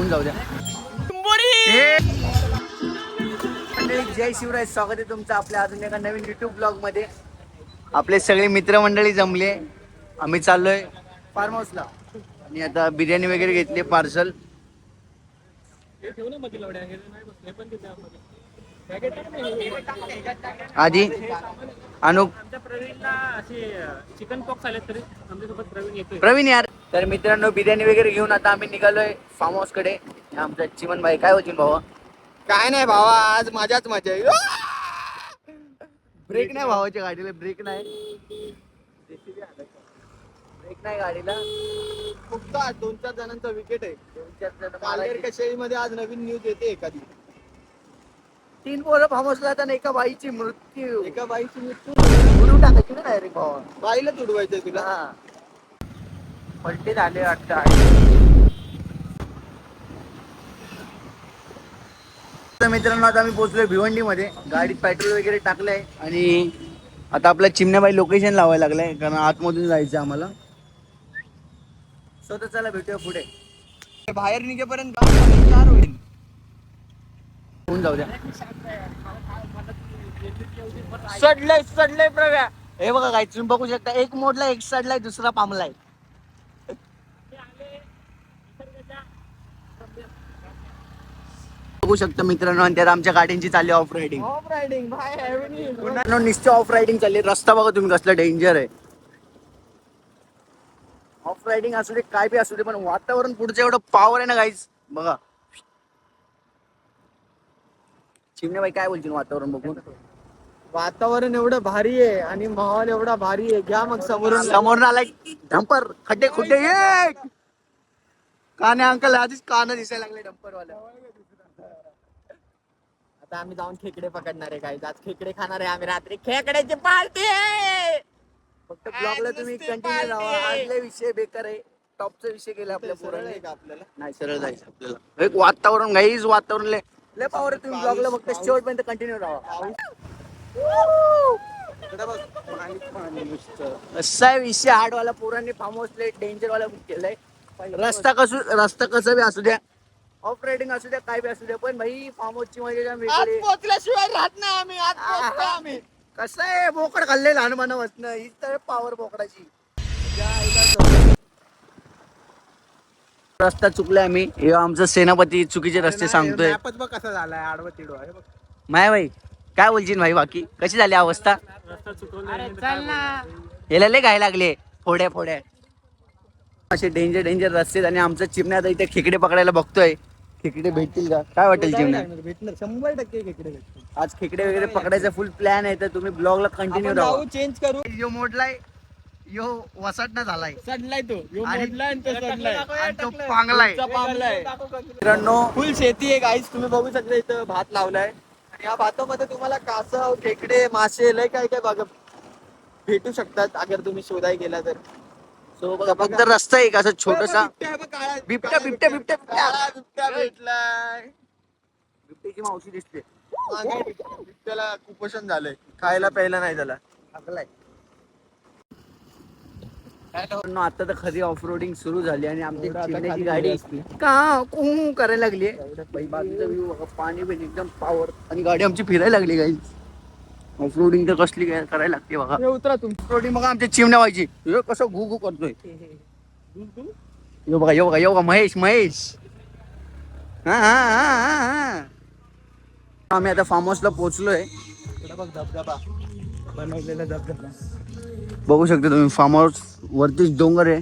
होऊन जाऊ द्या. जय शिवराय, स्वागत आहे तुमचं आपल्या अजून एका नवीन युट्यूब ब्लॉग मध्ये. आपले सगळे मित्रमंडळी जमले, आम्ही चाललोय फार्म हाऊसला आणि आता बिर्याणी वगैरे घेतली पार्सल. आधी अनुप चिकन पॉक्स आले तरी आमच्यासोबत प्रवीण येतोय. प्रवीण यार. तर मित्रांनो, बिर्याणी वगैरे घेऊन आता आम्ही निघालोय फार्म हाऊस कडे. आमचा चिमन भाई काय होतील भावा? काय नाही भावा, आज मजाच मजा आहे. ब्रेक नाही भावाच्या गाडीला, ब्रेक नाही, ब्रेक नाही गाडीला. फक्त 2-4 जणांचा विकेट आहे. 2-4 जण कालेर कशेळीमध्ये आज नवीन न्यूज येते एखादी. 3 पोरं फार्म हाऊसला जाताना एका बाईची मृत्यू. एका बाईची मृत्यू. उडून टाकायची ना डायरेक्ट भावा. बाईला तुडवायचंय तुला. हा, पलटी झाले वाटतं. तर मित्रांनो, आता आम्ही पोहोचलोय भिवंडी मध्ये. गाडीत पेट्रोल वगैरे टाकलंय आणि आता आपला चिमण्याबाई लोकेशन लावायला लागलाय, कारण आतमधून जायचं आम्हाला. स्वतः चला भेटूया पुढे. बाहेर निघेपर्यंत गार होईल. होऊन जाऊ द्या. सडलंय प्रव्या. हे बघा काय, तुम्ही बघू शकता, एक मोडला, एक सडलाय, दुसरा पामलाय. बघू शकता मित्रांनो, आणि त्यात आमच्या गाड्यांची चालली ऑफ रायडिंग. ऑफ रायडिंग बाय. नुसतं ऑफ रायडिंग चालली. रस्ता बघा तुम्ही कसला डेंजर आहे. ऑफ रायडिंग असू दे, काय बी असू दे, पण वातावरण पुढचं एवढं पॉवर आहे ना गाईज. बघा चिमण्याबाई काय बोलतील वातावरण बघून? वातावरण एवढं भारी आहे आणि माहोल एवढा भारी आहे. घ्या मग समोरून आलाय डंपर, खड्डे खुड्डे एक काने अंकल, आधीच कान दिसायला लागले डंपर वाला. आता आम्ही जाऊन खेकडे पकडणार आहे. काय आज खेकडे खाणार आहे आम्ही रात्री. खेकड्याची पार्टी आहे. फक्त ब्लॉगला तुम्ही कंटिन्यू राहा. आजले विषय बेकार आहे, टॉपचा विषय केला आपल्या पोरांनी. आपल्याला नाही, सरळ जायचं आपल्याला. एक वातावरण गाईज, वातावरण लय पावर आहे. तुम्ही ब्लॉगला फक्त शेवटपर्यंत कंटिन्यू राहा. असा विषय हार्डवाला. पोरांनी फार्म हाऊसला डेंजर वाला बुक केलंय. रस्ता कसं बी असू द्या, ऑफ रायडिंग असू द्या, काय बी असू द्या, पण भाई फार्म हाऊसची मजा वेगळी. पोचल्याशिवाय राहत नाही आम्ही. आज पोचतोय आम्ही. कसं आहे, बोकड खाल्ले लहानपणापासून, हीच तर पावर बोकडाची. रस्ता चुकलाय आम्ही. हे आमचा सेनापती चुकीचे रस्ते सांगतोय. बघ कसा झालाय, आडवं तिडवं आहे बघ. माय भाई काय बोलशील भाई? बाकी कशी झाली अवस्था? रस्ता चुकवला. याला लय घाय लागले फोड्या. असे डेंजर रस्ते. आणि आमचा चिमण्या आता इथे खेकडे पकडायला बघतोय. खेकडे भेटतील का? काय वाटेल चिमण्या? भेटणार 100% खेकडे भेटतील. आज खेकडे वगैरे पकडायचा फुल प्लॅन आहे, तर तुम्ही ब्लॉगला कंटिन्यू राहा. चेंज करू. यो मोडलाय, यो वसाटना झालाय, सडलाय तो. आणि मोडलाय आणि तो सडलाय. आणि तो पांगलाय. मित्रांनो, फुल शेती आहे गाईस. तुम्ही बघू शकता इथं भात लावलाय आणि या भातामध्ये तुम्हाला कासव, खेकडे, मासे लय काय काय बघा भेटू शकतात अगर तुम्ही शोधाय गेला तर. सो बघा, फक्त रस्ता एक असा छोटासा. बिबट्या भेटलाय. बिबट्याची मावशी दिसते. बिबट्याला कुपोषण झालंय, खायला प्यायला नाही झाला. आता तर खरी ऑफ रोडिंग सुरू झाली आणि आमची चिमण्याची गाडी का करायला लागली. बाजूचा व्ह्यू बघा, पाणी पण एकदम पॉवर, आणि गाडी आमची फिरायला लागली. काही ऑफ रोडिंग तर कसली करायला लागते बघा. उतरा तुम्ही. ऑफ रोडिंग बघा आमच्या चिमण्या व्हायची. कसं घू करतोय. यो बघा महेश. हा. आम्ही आता फार्म हाऊसला पोहोचलोय. बघ धबधबा, बनवलेला धबधबा बघू शकता तुम्ही. फार्म हाऊस वरतीच डोंगर आहे.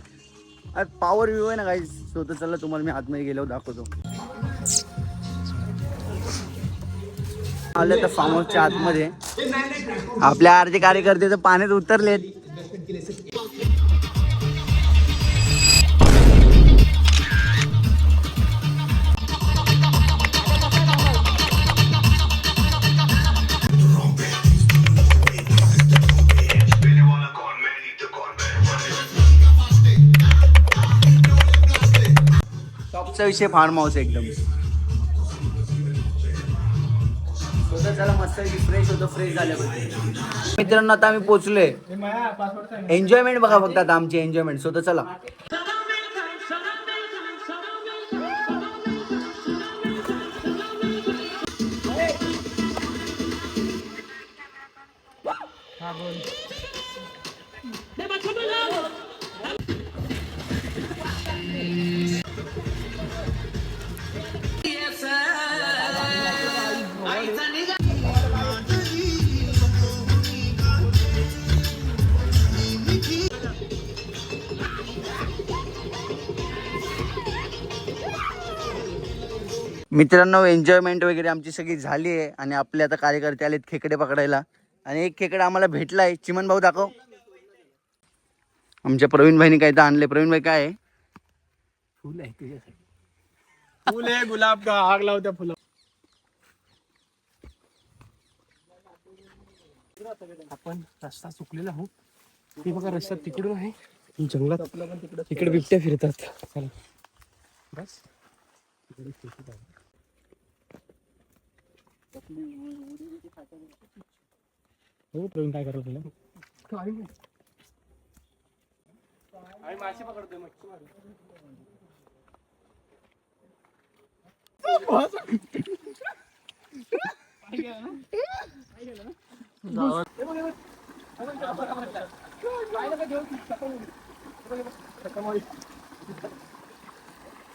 पॉवर व्ह्यू आहे ना काही. स्वतः चला तुम्हाला मी आतमध्ये गेल्यावर दाखवतो. आलं तर फार्म हाऊसच्या आतमध्ये. आपल्या अर्धे कार्यकर्ते तर पाण्यात उतरलेत. टॉपचा विषय फार्म हाऊस एकदम. चला मस्त फ्रेश होतो. फ्रेश झाल्याबद्दल मित्रांनो, आता आम्ही पोहोचलोय. एन्जॉयमेंट बघा फक्त आता आमची एन्जॉयमेंट. स्वतः चला. मित्रांनो एन्जॉयमेंट वगैरे आमची सगळी झाली आहे आणि आपले आता कार्यकर्ते आलेत खेकडे पकडायला आणि एक खेकडा आम्हाला भेटलाय. चिमन भाऊ दाखव. आमच्या प्रवीण भाईने काय तर आणले. प्रवीण भाई काय आहे? फुल आहे तुझ्यासाठी. फुल आहे गुलाब का आग लावत्या फुलं. आपण रस्ता चुकलेला आहोत. हे बघा रस्ता तिकडून आहे जंगलात. तिकडे बिबट्या फिरतात. चला बस हो प्रवीण काय करतो तुला? मासे पकडतोय मच्छी मारू.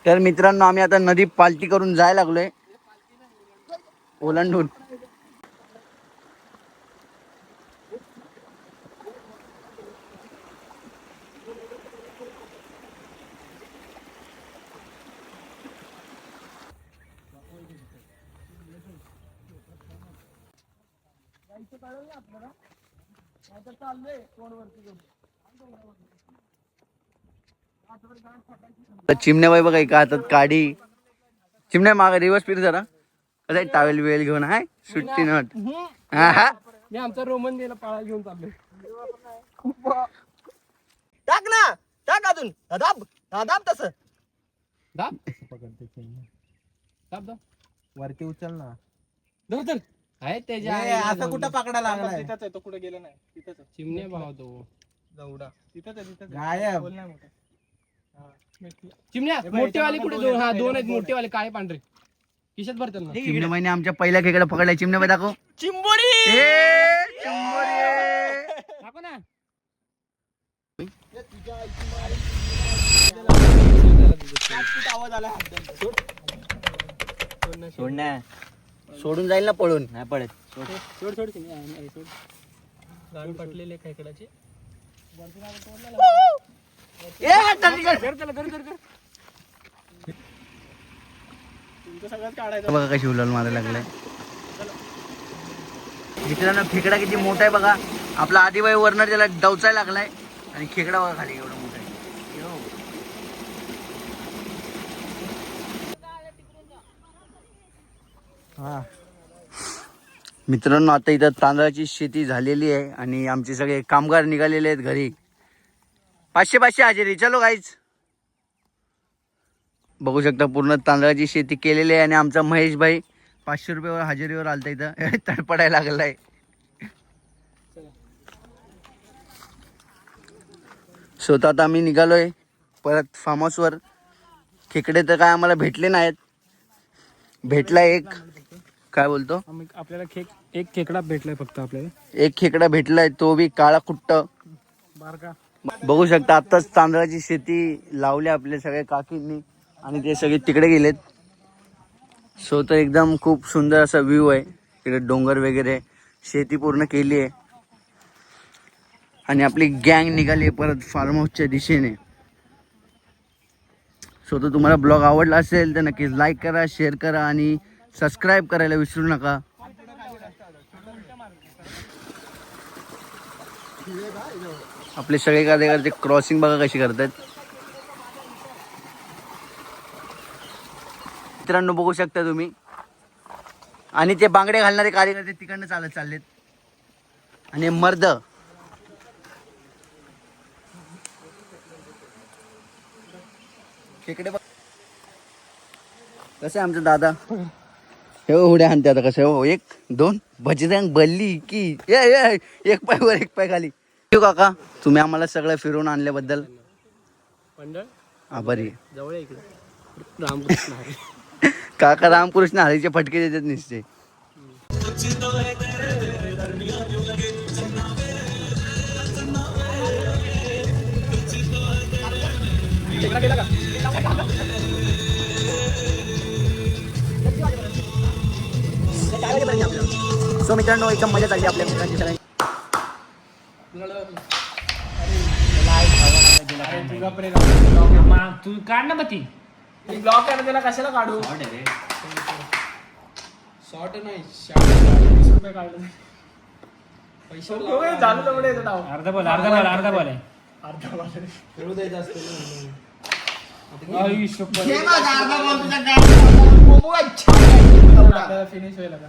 तर मित्रांनो आम्ही आता नदी पालटी करून जायला लागलोय ओलांडून. चिमण्या बाई बघा एका हातात काडी. चिमण्या माग रिवर्स फिर जरा. कसं टावेल वेल घेऊन आहे सुट्टी नट. मी आमचा रोमन गेला पाळा घेऊन चाललोय. टाक ना टाक अजून दाब दाब तसं दाब पकडते दाब दाब वरती उचल ना. धर आहे त्याच्या असं कुठं पकडा लागला तिथंच आहे तो कुठे गेला नाही. तिथंच चिमण्या भाव तो दौडा तिथंच आहे तिथंच गायब. बोल नाही मोठा. चिमण्या मोठेवाले कुठे दोन? हा दोन आहेत मोठेवाले काळे पांढरे खिशात भरतात ना. चिमण्या बाईने आमच्या पहिल्या खेकडा पकडलाय. चिमण्या बाई दाखव. चिंबोरी दाखव ना. आवाज आला. सोड ना. सोडून जाईल ना पळून. नाही पळत. सोड सोड सोड सोड. गाडी पटलेले खेकडाचे. बघा कशी उलाल मारायला लागलाय. मित्रांनो खेकडा किती मोठा आहे बघा. आपला आदिबाई वरनं त्याला डवचायला लागलाय आणि खेकडा बघा खाली एवढा मोठा आहे. हा मित्रांनो आता इथं तांदळाची शेती झालेली आहे आणि आमचे सगळे कामगार निघालेले आहेत घरी. 500 हजेरी. चलो गाईच. बघू शकता पूर्ण तांदळाची शेती केलेली आहे आणि आमचा महेश भाई 500 रुपयावर हजेरीवर आलता इथं. तडपडायला लागलाय. स्वतः आता आम्ही निघालोय परत फार्म हाऊसवर. खेकडे तर काय आम्हाला भेटले नाहीत. भेटला एक. काय बोलतो? आपल्याला एक खेकडा भेटलाय फक्त. आपल्याला एक खेकडा भेटलाय तो बी काळा कुट्ट बारका. बघू शकता आत्ताच तांदळाची शेती लावली आपल्या सगळ्या काकींनी आणि ते सगळे तिकडे गेलेत. सो तर एकदम खूप सुंदर असा व्ह्यू आहे. तिकडे डोंगर वगैरे शेती पूर्ण केली आहे आणि आपली गँग निघाली परत फार्म हाऊसच्या दिशेने. सो तर तुम्हाला ब्लॉग आवडला असेल तर नक्कीच लाईक करा, शेअर करा आणि सबस्क्राईब करायला विसरू नका. आपले सगळे कार्यकर्ते क्रॉसिंग बघा कशी करतात. मित्रांनो बघू शकता तुम्ही. आणि ते बांगडे घालणारे कार्यकर्ते तिकडनं चालत चाललेत आणि मर्द खेकडे बघ. कसं आहे आमचा दादा. हे उड्या हाणते आता. कसं हो 1 2 बजरंग बल्ली की एक पाय वर एक पाय खाली. काका तुम्ही आम्हाला सगळं फिरवून आणल्याबद्दल पंढर आभारी. जवळ इकडे रामकृष्ण हरी. काका रामकृष्ण हरीचे फटके देतात निश्चय. काय सो मित्रांनो एकदम मजा चालली आपल्या मित्रांची सगळ्यांची. तू काढ ना ती ब्लॉक आहे त्याला कशाला काढू शॉर्ट नाही 20 रुपये काढले पैसे झालं तर पुढे येतो अर्धा बॉल आहे अर्धा वाजता खेळू द्यायचं असतं आपल्याला फिनिश होईल आता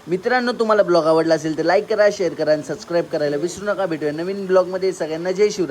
मित्रांनो तुम्हाला ब्लॉग आवडला असेल तर लाईक करा, शेअर करा आणि सबस्क्राईब करायला विसरू नका. भेटूया नवीन ब्लॉगमध्ये. सगळ्यांना जय शिवराय.